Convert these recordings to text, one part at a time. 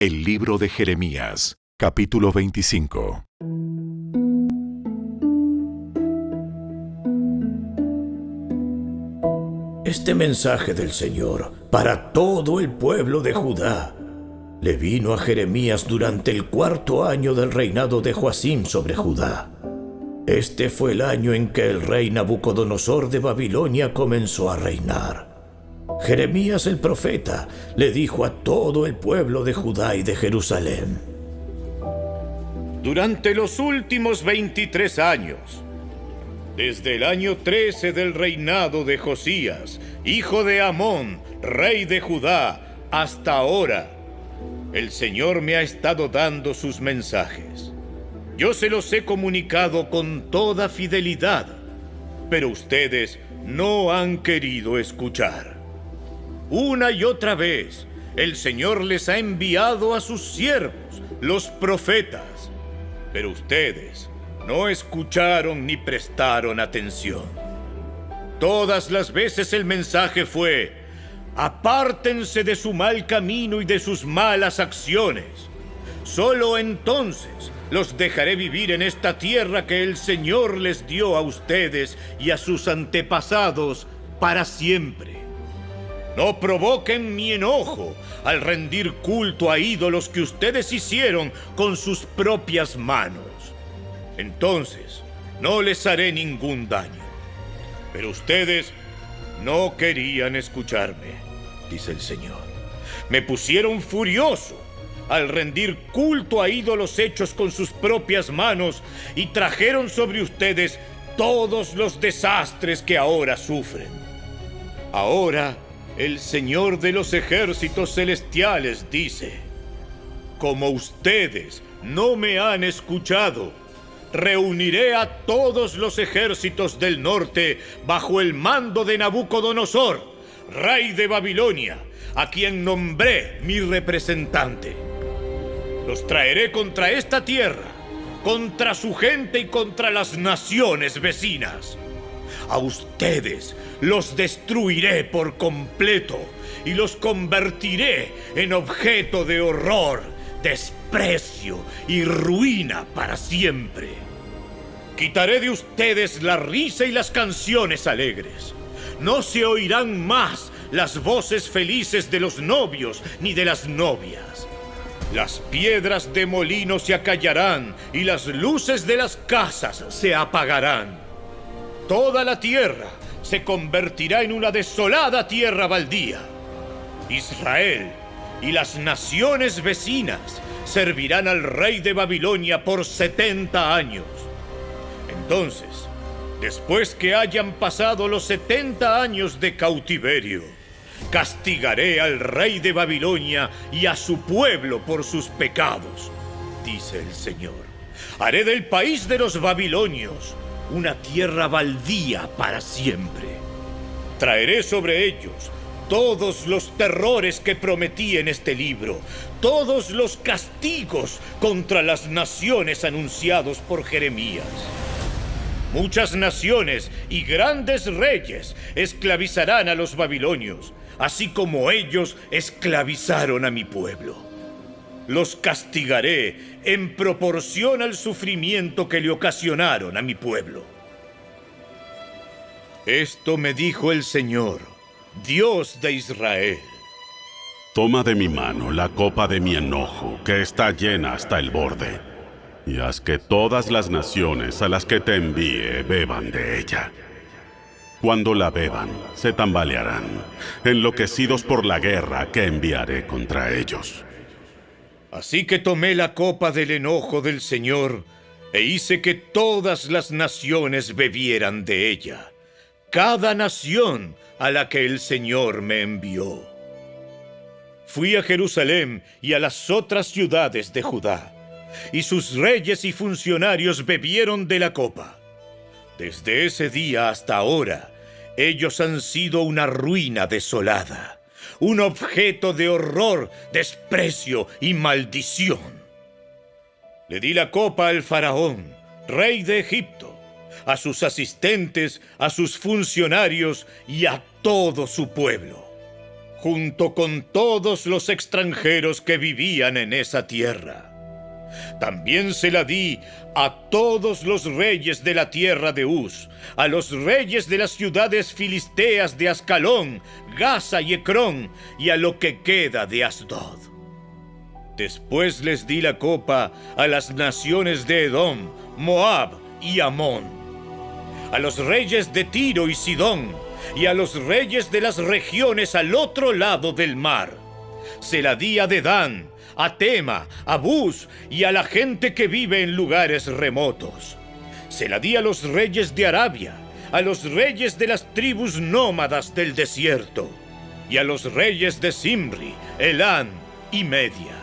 El libro de Jeremías, capítulo 25. Este mensaje del Señor para todo el pueblo de Judá le vino a Jeremías durante el 4º año del reinado de Joacim sobre Judá. Este fue el año en que el rey Nabucodonosor de Babilonia comenzó a reinar. Jeremías el profeta le dijo a todo el pueblo de Judá y de Jerusalén: Durante los últimos 23 años, desde el año 13 del reinado de Josías, hijo de Amón, rey de Judá, hasta ahora, el Señor me ha estado dando sus mensajes. Yo se los he comunicado con toda fidelidad, pero ustedes no han querido escuchar. Una y otra vez, el Señor les ha enviado a sus siervos, los profetas, pero ustedes no escucharon ni prestaron atención. Todas las veces el mensaje fue: apártense de su mal camino y de sus malas acciones. Solo entonces los dejaré vivir en esta tierra que el Señor les dio a ustedes y a sus antepasados para siempre. No provoquen mi enojo al rendir culto a ídolos que ustedes hicieron con sus propias manos. Entonces no les haré ningún daño. Pero ustedes no querían escucharme, dice el Señor. Me pusieron furioso al rendir culto a ídolos hechos con sus propias manos y trajeron sobre ustedes todos los desastres que ahora sufren. Ahora el Señor de los ejércitos celestiales dice: como ustedes no me han escuchado, reuniré a todos los ejércitos del norte bajo el mando de Nabucodonosor, rey de Babilonia, a quien nombré mi representante. Los traeré contra esta tierra, contra su gente y contra las naciones vecinas. A ustedes los destruiré por completo y los convertiré en objeto de horror, desprecio y ruina para siempre. Quitaré de ustedes la risa y las canciones alegres. No se oirán más las voces felices de los novios ni de las novias. Las piedras de molino se acallarán y las luces de las casas se apagarán. Toda la tierra se convertirá en una desolada tierra baldía. Israel y las naciones vecinas servirán al rey de Babilonia por 70 años. Entonces, después que hayan pasado los 70 años de cautiverio, castigaré al rey de Babilonia y a su pueblo por sus pecados, dice el Señor. Haré del país de los babilonios una tierra baldía para siempre. Traeré sobre ellos todos los terrores que prometí en este libro, todos los castigos contra las naciones anunciados por Jeremías. Muchas naciones y grandes reyes esclavizarán a los babilonios, así como ellos esclavizaron a mi pueblo. Los castigaré en proporción al sufrimiento que le ocasionaron a mi pueblo. Esto me dijo el Señor, Dios de Israel. Toma de mi mano la copa de mi enojo, que está llena hasta el borde, y haz que todas las naciones a las que te envíe beban de ella. Cuando la beban, se tambalearán, enloquecidos por la guerra que enviaré contra ellos. Así que tomé la copa del enojo del Señor e hice que todas las naciones bebieran de ella, cada nación a la que el Señor me envió. Fui a Jerusalén y a las otras ciudades de Judá, y sus reyes y funcionarios bebieron de la copa. Desde ese día hasta ahora, ellos han sido una ruina desolada, un objeto de horror, desprecio y maldición. Le di la copa al faraón, rey de Egipto, a sus asistentes, a sus funcionarios y a todo su pueblo. junto con todos los extranjeros que vivían en esa tierra. También se la di a todos los reyes de la tierra de Uz, a los reyes de las ciudades filisteas de Ascalón, Gaza y Ecrón, y a lo que queda de Asdod. Después les di la copa a las naciones de Edom, Moab y Amón, a los reyes de Tiro y Sidón, y a los reyes de las regiones al otro lado del mar. Se la di a Dedán, a Tema, a Bus y a la gente que vive en lugares remotos. Se la di a los reyes de Arabia, a los reyes de las tribus nómadas del desierto, y a los reyes de Simri, Elán y Media.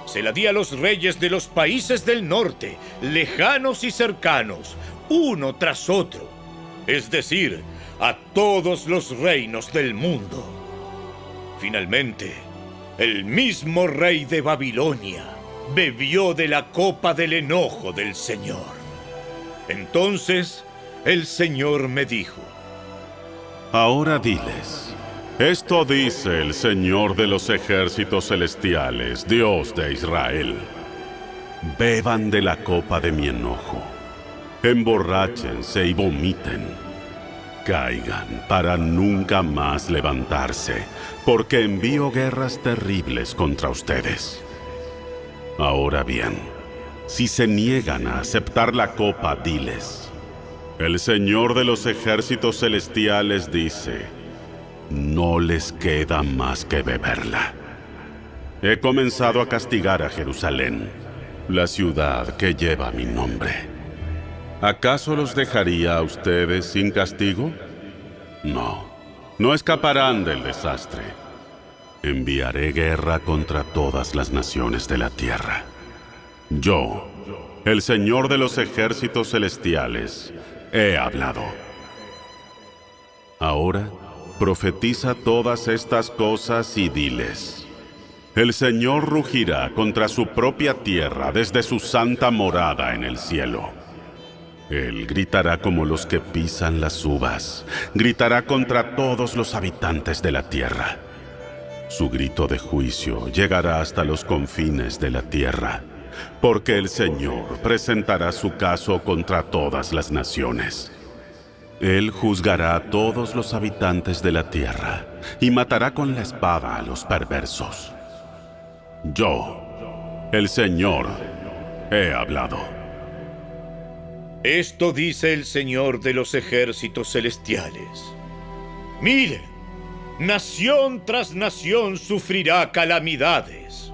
Se la di a los reyes de los países del norte, lejanos y cercanos, uno tras otro, es decir, a todos los reinos del mundo. Finalmente, el mismo rey de Babilonia bebió de la copa del enojo del Señor. Entonces el Señor me dijo: Ahora diles, esto dice el Señor de los ejércitos celestiales, Dios de Israel. Beban de la copa de mi enojo, emborráchense y vomiten. Caigan para nunca más levantarse, porque envío guerras terribles contra ustedes. Ahora bien, si se niegan a aceptar la copa, diles: el Señor de los ejércitos celestiales dice, no les queda más que beberla. He comenzado a castigar a Jerusalén, la ciudad que lleva mi nombre. ¿Acaso los dejaría a ustedes sin castigo? No, no escaparán del desastre. Enviaré guerra contra todas las naciones de la tierra. Yo, el Señor de los ejércitos celestiales, he hablado. Ahora, profetiza todas estas cosas y diles: el Señor rugirá contra su propia tierra desde su santa morada en el cielo. Él gritará como los que pisan las uvas, gritará contra todos los habitantes de la tierra. Su grito de juicio llegará hasta los confines de la tierra, porque el Señor presentará su caso contra todas las naciones. Él juzgará a todos los habitantes de la tierra y matará con la espada a los perversos. Yo, el Señor, he hablado. Esto dice el Señor de los ejércitos celestiales: miren, nación tras nación sufrirá calamidades.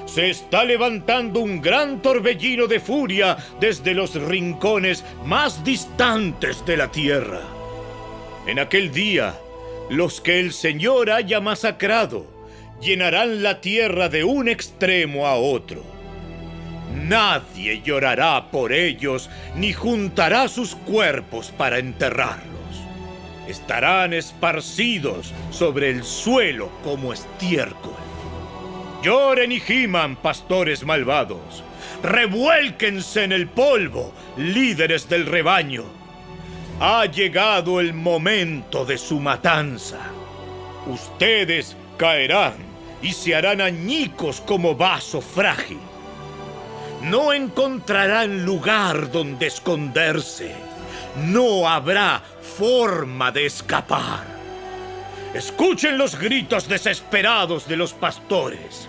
Se está levantando un gran torbellino de furia desde los rincones más distantes de la tierra. En aquel día, los que el Señor haya masacrado llenarán la tierra de un extremo a otro. Nadie llorará por ellos, ni juntará sus cuerpos para enterrarlos. Estarán esparcidos sobre el suelo como estiércol. Lloren y giman, pastores malvados. Revuélquense en el polvo, líderes del rebaño. Ha llegado el momento de su matanza. Ustedes caerán y se harán añicos como vaso frágil. No encontrarán lugar donde esconderse. No habrá forma de escapar. Escuchen los gritos desesperados de los pastores.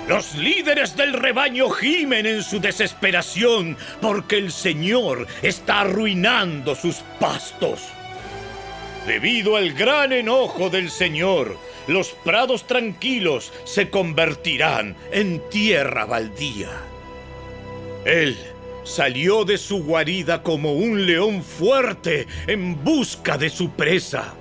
Los líderes del rebaño gimen en su desesperación porque el Señor está arruinando sus pastos. Debido al gran enojo del Señor, los prados tranquilos se convertirán en tierra baldía. Él salió de su guarida como un león fuerte en busca de su presa.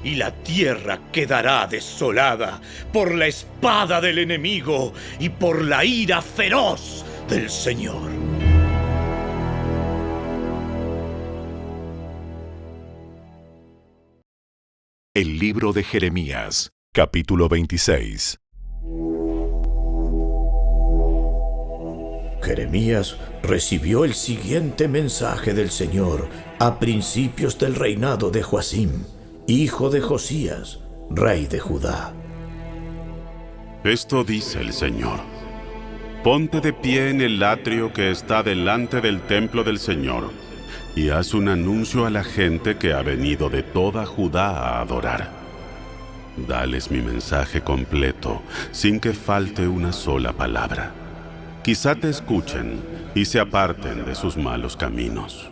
Y la tierra quedará desolada por la espada del enemigo y por la ira feroz del Señor. El libro de Jeremías, capítulo 26. Jeremías recibió el siguiente mensaje del Señor a principios del reinado de Joacim, hijo de Josías, rey de Judá. Esto dice el Señor: ponte de pie en el atrio que está delante del templo del Señor, y haz un anuncio a la gente que ha venido de toda Judá a adorar. Dales mi mensaje completo, sin que falte una sola palabra. Quizá te escuchen y se aparten de sus malos caminos.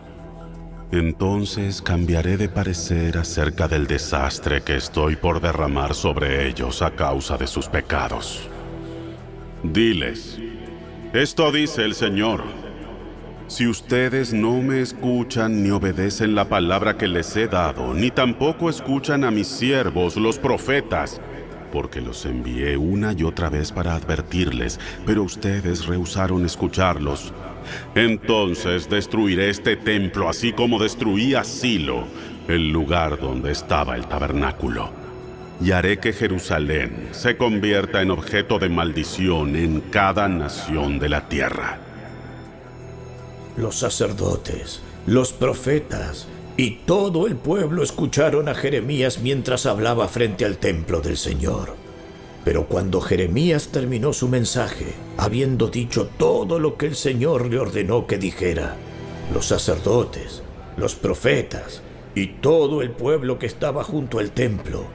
Entonces cambiaré de parecer acerca del desastre que estoy por derramar sobre ellos a causa de sus pecados. Diles: esto dice el Señor: si ustedes no me escuchan ni obedecen la palabra que les he dado, ni tampoco escuchan a mis siervos, los profetas, porque los envié una y otra vez para advertirles, pero ustedes rehusaron escucharlos, entonces destruiré este templo así como destruí a Silo, el lugar donde estaba el tabernáculo. Y haré que Jerusalén se convierta en objeto de maldición en cada nación de la tierra. Los sacerdotes, los profetas y todo el pueblo escucharon a Jeremías mientras hablaba frente al templo del Señor. Pero cuando Jeremías terminó su mensaje, habiendo dicho todo lo que el Señor le ordenó que dijera, los sacerdotes, los profetas y todo el pueblo que estaba junto al templo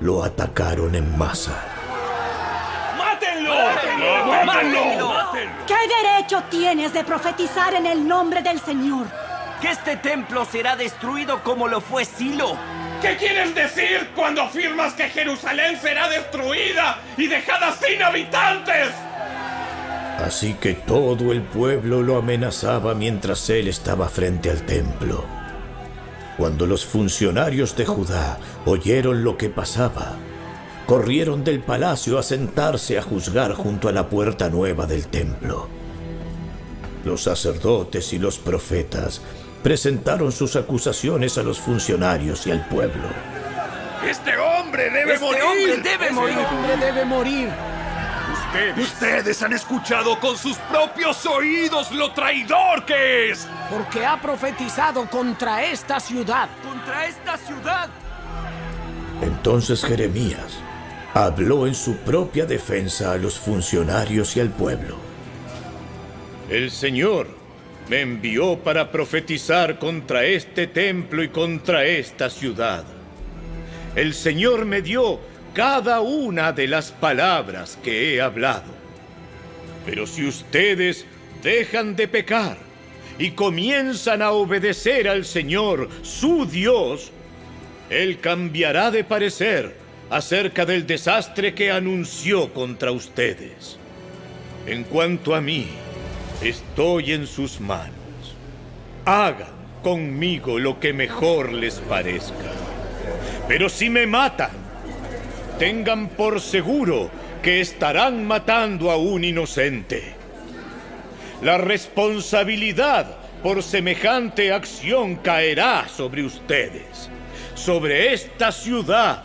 lo atacaron en masa. ¡Mátenlo! ¡Mátenlo! ¿Qué derecho tienes de profetizar en el nombre del Señor? Que este templo será destruido como lo fue Silo. ¿Qué quieres decir cuando afirmas que Jerusalén será destruida y dejada sin habitantes? Así que todo el pueblo lo amenazaba mientras él estaba frente al templo. Cuando los funcionarios de Judá oyeron lo que pasaba, corrieron del palacio a sentarse a juzgar junto a la puerta nueva del templo. Los sacerdotes y los profetas presentaron sus acusaciones a los funcionarios y al pueblo. ¡Este hombre debe morir! ¡Este hombre debe morir! Ustedes han escuchado con sus propios oídos lo traidor que es. Porque ha profetizado contra esta ciudad. ¡Contra esta ciudad! Entonces Jeremías habló en su propia defensa a los funcionarios y al pueblo. El Señor me envió para profetizar contra este templo y contra esta ciudad. El Señor me dio cada una de las palabras que he hablado. Pero si ustedes dejan de pecar y comienzan a obedecer al Señor, su Dios, Él cambiará de parecer acerca del desastre que anunció contra ustedes. En cuanto a mí, estoy en sus manos. Hagan conmigo lo que mejor les parezca. Pero si me matan, tengan por seguro que estarán matando a un inocente. La responsabilidad por semejante acción caerá sobre ustedes, sobre esta ciudad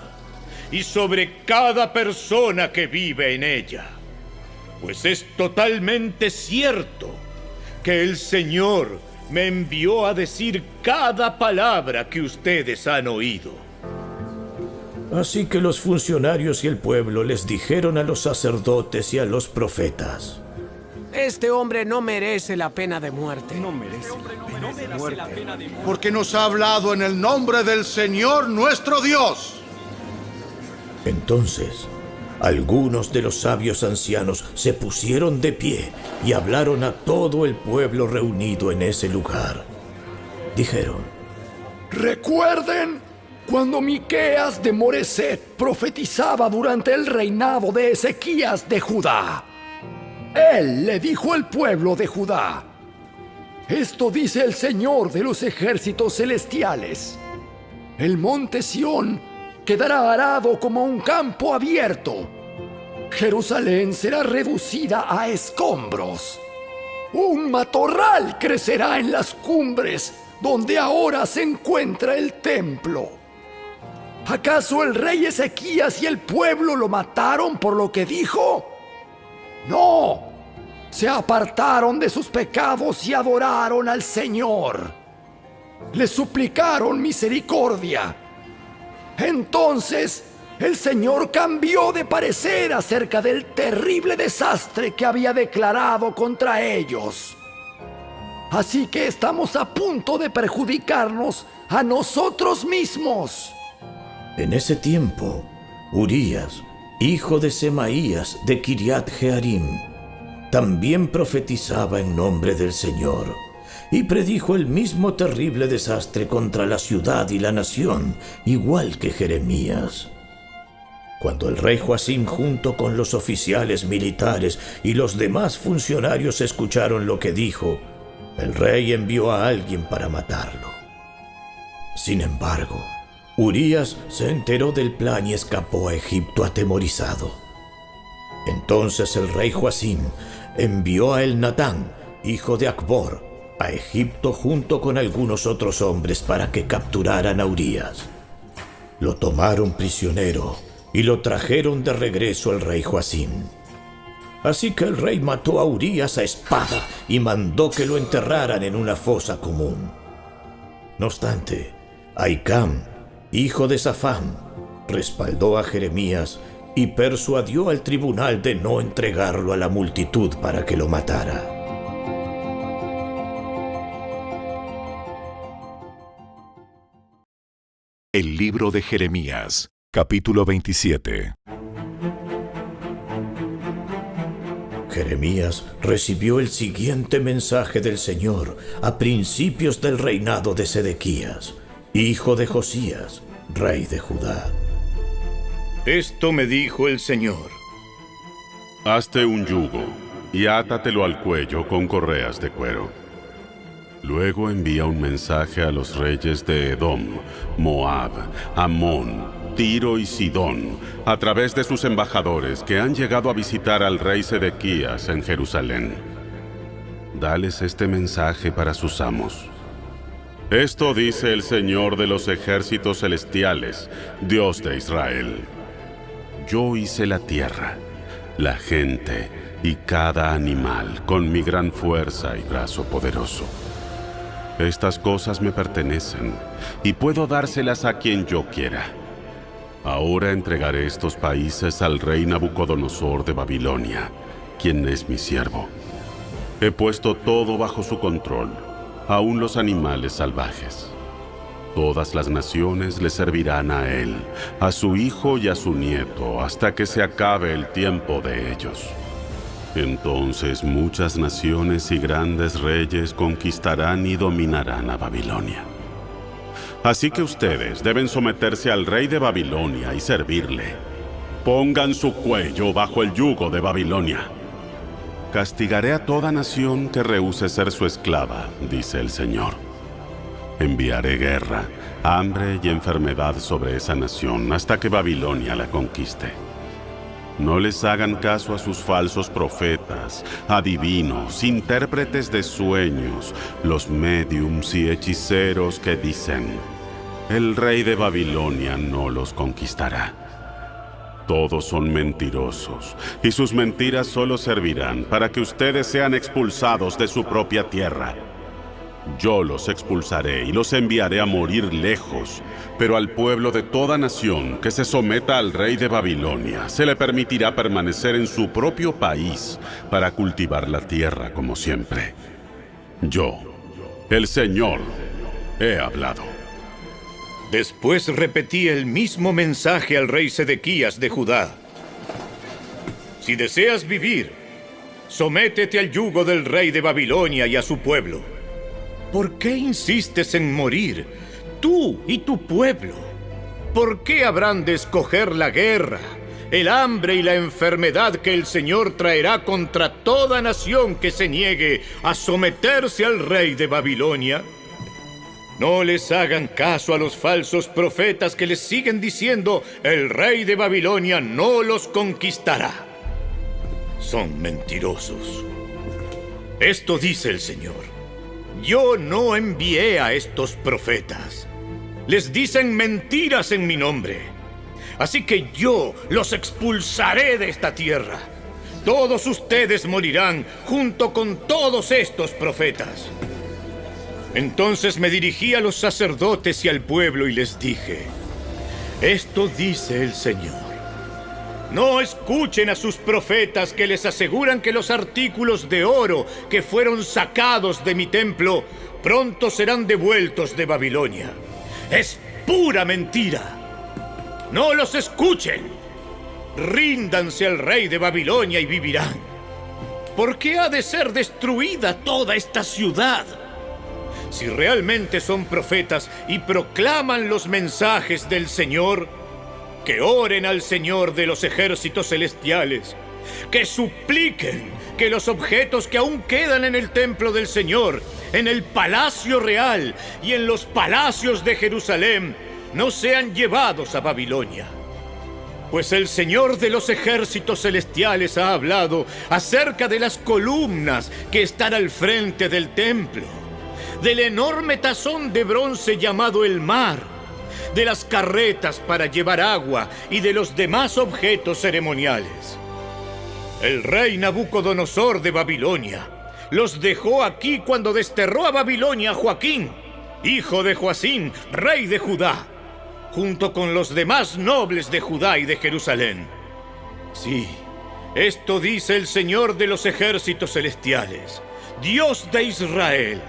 y sobre cada persona que vive en ella. Pues es totalmente cierto que el Señor me envió a decir cada palabra que ustedes han oído. Así que los funcionarios y el pueblo les dijeron a los sacerdotes y a los profetas: Este hombre no merece la pena de muerte. Porque nos ha hablado en el nombre del Señor nuestro Dios. Entonces, algunos de los sabios ancianos se pusieron de pie y hablaron a todo el pueblo reunido en ese lugar. Dijeron: Recuerden cuando Miqueas de Moreset profetizaba durante el reinado de Ezequías de Judá. Él le dijo al pueblo de Judá: esto dice el Señor de los ejércitos celestiales: el monte Sión quedará arado como un campo abierto. Jerusalén será reducida a escombros. Un matorral crecerá en las cumbres donde ahora se encuentra el templo. ¿Acaso el rey Ezequías y el pueblo lo mataron por lo que dijo? No, se apartaron de sus pecados y adoraron al Señor. Le suplicaron misericordia. Entonces el Señor cambió de parecer acerca del terrible desastre que había declarado contra ellos. Así que estamos a punto de perjudicarnos a nosotros mismos. En ese tiempo, Urías, hijo de Semaías de Kiriat Jearim, también profetizaba en nombre del Señor y predijo el mismo terrible desastre contra la ciudad y la nación, igual que Jeremías. Cuando el rey Joacim, junto con los oficiales militares y los demás funcionarios, escucharon lo que dijo, el rey envió a alguien para matarlo. Sin embargo, Urías se enteró del plan y escapó a Egipto atemorizado. Entonces el rey Joacim envió a Elnatán, hijo de Acbor, a Egipto junto con algunos otros hombres para que capturaran a Urías. Lo tomaron prisionero y lo trajeron de regreso al rey Joacim. Así que el rey mató a Urías a espada y mandó que lo enterraran en una fosa común. No obstante, Ahicam, hijo de Safán, respaldó a Jeremías y persuadió al tribunal de no entregarlo a la multitud para que lo matara. El libro de Jeremías, capítulo 27. Jeremías recibió el siguiente mensaje del Señor a principios del reinado de Sedequías, hijo de Josías, rey de Judá. Esto me dijo el Señor. Hazte un yugo y átatelo al cuello con correas de cuero. Luego envía un mensaje a los reyes de Edom, Moab, Amón, Tiro y Sidón, a través de sus embajadores que han llegado a visitar al rey Sedequías en Jerusalén. Dales este mensaje para sus amos. Esto dice el Señor de los ejércitos celestiales, Dios de Israel. Yo hice la tierra, la gente y cada animal con mi gran fuerza y brazo poderoso. Estas cosas me pertenecen y puedo dárselas a quien yo quiera. Ahora entregaré estos países al rey Nabucodonosor de Babilonia, quien es mi siervo. He puesto todo bajo su control, aun los animales salvajes. Todas las naciones le servirán a él, a su hijo y a su nieto, hasta que se acabe el tiempo de ellos. Entonces muchas naciones y grandes reyes conquistarán y dominarán a Babilonia. Así que ustedes deben someterse al rey de Babilonia y servirle. Pongan su cuello bajo el yugo de Babilonia. Castigaré a toda nación que rehúse ser su esclava, dice el Señor. Enviaré guerra, hambre y enfermedad sobre esa nación hasta que Babilonia la conquiste. No les hagan caso a sus falsos profetas, adivinos, intérpretes de sueños, los médiums y hechiceros que dicen: el rey de Babilonia no los conquistará. Todos son mentirosos, y sus mentiras solo servirán para que ustedes sean expulsados de su propia tierra. Yo los expulsaré y los enviaré a morir lejos, pero al pueblo de toda nación que se someta al rey de Babilonia se le permitirá permanecer en su propio país para cultivar la tierra como siempre. Yo, el Señor, he hablado. Después repetí el mismo mensaje al rey Sedequías de Judá. Si deseas vivir, sométete al yugo del rey de Babilonia y a su pueblo. ¿Por qué insistes en morir, tú y tu pueblo? ¿Por qué habrán de escoger la guerra, el hambre y la enfermedad que el Señor traerá contra toda nación que se niegue a someterse al rey de Babilonia? No les hagan caso a los falsos profetas que les siguen diciendo: el rey de Babilonia no los conquistará. Son mentirosos. Esto dice el Señor: yo no envié a estos profetas. Les dicen mentiras en mi nombre. Así que yo los expulsaré de esta tierra. Todos ustedes morirán junto con todos estos profetas. Entonces me dirigí a los sacerdotes y al pueblo y les dije: Esto dice el Señor. No escuchen a sus profetas que les aseguran que los artículos de oro que fueron sacados de mi templo pronto serán devueltos de Babilonia. Es pura mentira. No los escuchen. Ríndanse al rey de Babilonia y vivirán. ¿Por qué ha de ser destruida toda esta ciudad? Si realmente son profetas y proclaman los mensajes del Señor, que oren al Señor de los ejércitos celestiales, que supliquen que los objetos que aún quedan en el templo del Señor, en el palacio real y en los palacios de Jerusalén, no sean llevados a Babilonia. Pues el Señor de los ejércitos celestiales ha hablado acerca de las columnas que están al frente del templo, del enorme tazón de bronce llamado el mar, de las carretas para llevar agua y de los demás objetos ceremoniales. El rey Nabucodonosor de Babilonia los dejó aquí cuando desterró a Babilonia a Joaquín, hijo de Joacim, rey de Judá, junto con los demás nobles de Judá y de Jerusalén. Sí, esto dice el Señor de los ejércitos celestiales, Dios de Israel,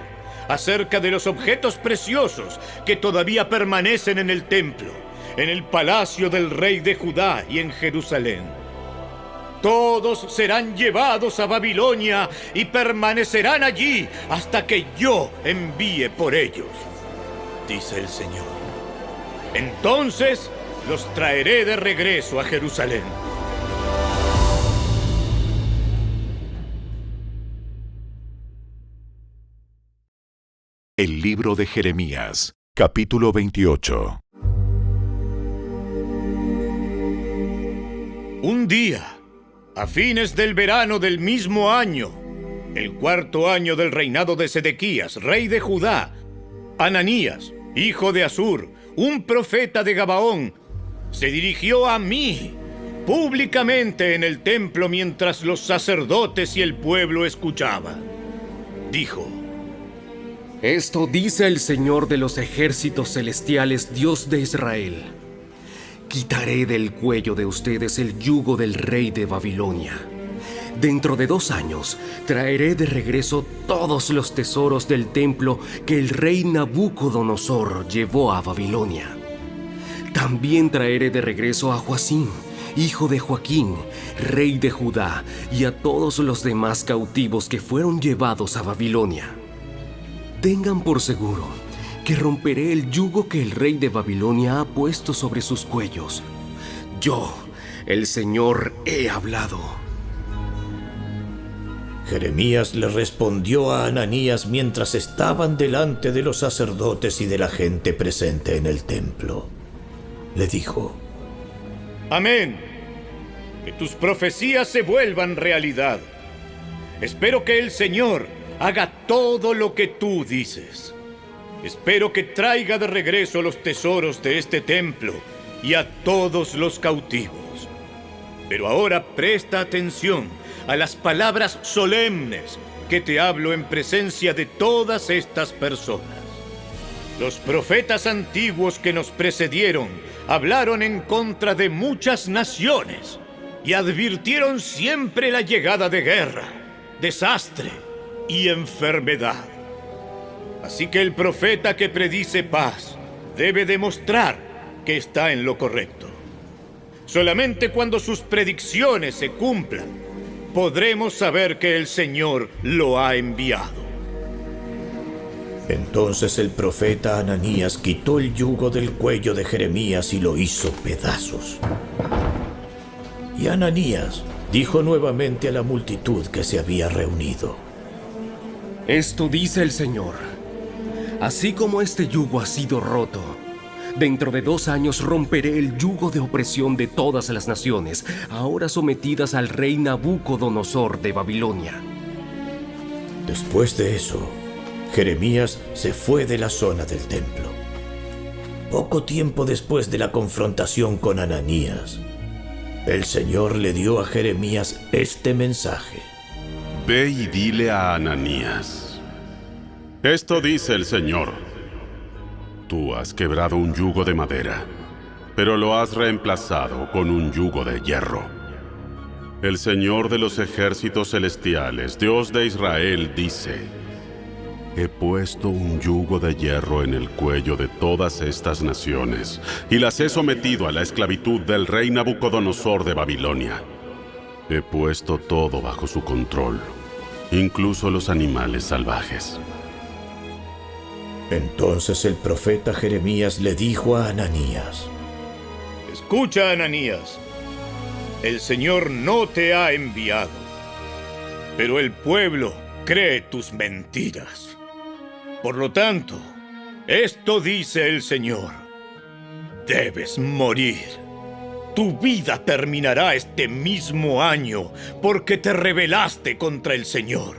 acerca de los objetos preciosos que todavía permanecen en el templo, en el palacio del rey de Judá y en Jerusalén. Todos serán llevados a Babilonia y permanecerán allí hasta que yo envíe por ellos, dice el Señor. Entonces los traeré de regreso a Jerusalén. El libro de Jeremías, capítulo 28. Un día, a fines del verano del mismo año, el cuarto año del reinado de Sedequías, rey de Judá, Ananías, hijo de Asur, un profeta de Gabaón, se dirigió a mí públicamente en el templo mientras los sacerdotes y el pueblo escuchaban. Dijo: Esto dice el Señor de los ejércitos celestiales, Dios de Israel. Quitaré del cuello de ustedes el yugo del rey de Babilonia. Dentro de 2 años traeré de regreso todos los tesoros del templo que el rey Nabucodonosor llevó a Babilonia. También traeré de regreso a Joacim, hijo de Joaquín, rey de Judá, y a todos los demás cautivos que fueron llevados a Babilonia. Tengan por seguro que romperé el yugo que el rey de Babilonia ha puesto sobre sus cuellos. Yo, el Señor, he hablado. Jeremías le respondió a Ananías mientras estaban delante de los sacerdotes y de la gente presente en el templo. Le dijo: Amén. Que tus profecías se vuelvan realidad. Espero que el Señor haga todo lo que tú dices. Espero que traiga de regreso los tesoros de este templo y a todos los cautivos. Pero ahora presta atención a las palabras solemnes que te hablo en presencia de todas estas personas. Los profetas antiguos que nos precedieron hablaron en contra de muchas naciones y advirtieron siempre la llegada de guerra, desastre y enfermedad. Así que el profeta que predice paz debe demostrar que está en lo correcto. Solamente cuando sus predicciones se cumplan, podremos saber que el Señor lo ha enviado. Entonces el profeta Ananías quitó el yugo del cuello de Jeremías y lo hizo pedazos. Y Ananías dijo nuevamente a la multitud que se había reunido: Esto dice el Señor. Así como este yugo ha sido roto, dentro de 2 años romperé el yugo de opresión de todas las naciones, ahora sometidas al rey Nabucodonosor de Babilonia. Después de eso, Jeremías se fue de la zona del templo. Poco tiempo después de la confrontación con Ananías, el Señor le dio a Jeremías este mensaje: Ve y dile a Ananías: Esto dice el Señor. Tú has quebrado un yugo de madera pero lo has reemplazado con un yugo de hierro. El Señor de los ejércitos celestiales, Dios de Israel, dice: he puesto un yugo de hierro en el cuello de todas estas naciones, y las he sometido a la esclavitud del rey Nabucodonosor de Babilonia. He puesto todo bajo su control, incluso los animales salvajes. Entonces el profeta Jeremías le dijo a Ananías: Escucha, Ananías. El Señor no te ha enviado, pero el pueblo cree tus mentiras. Por lo tanto, esto dice el Señor: debes morir. Tu vida terminará este mismo año porque te rebelaste contra el Señor.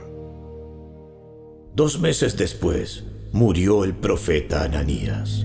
2 meses después, murió el profeta Ananías.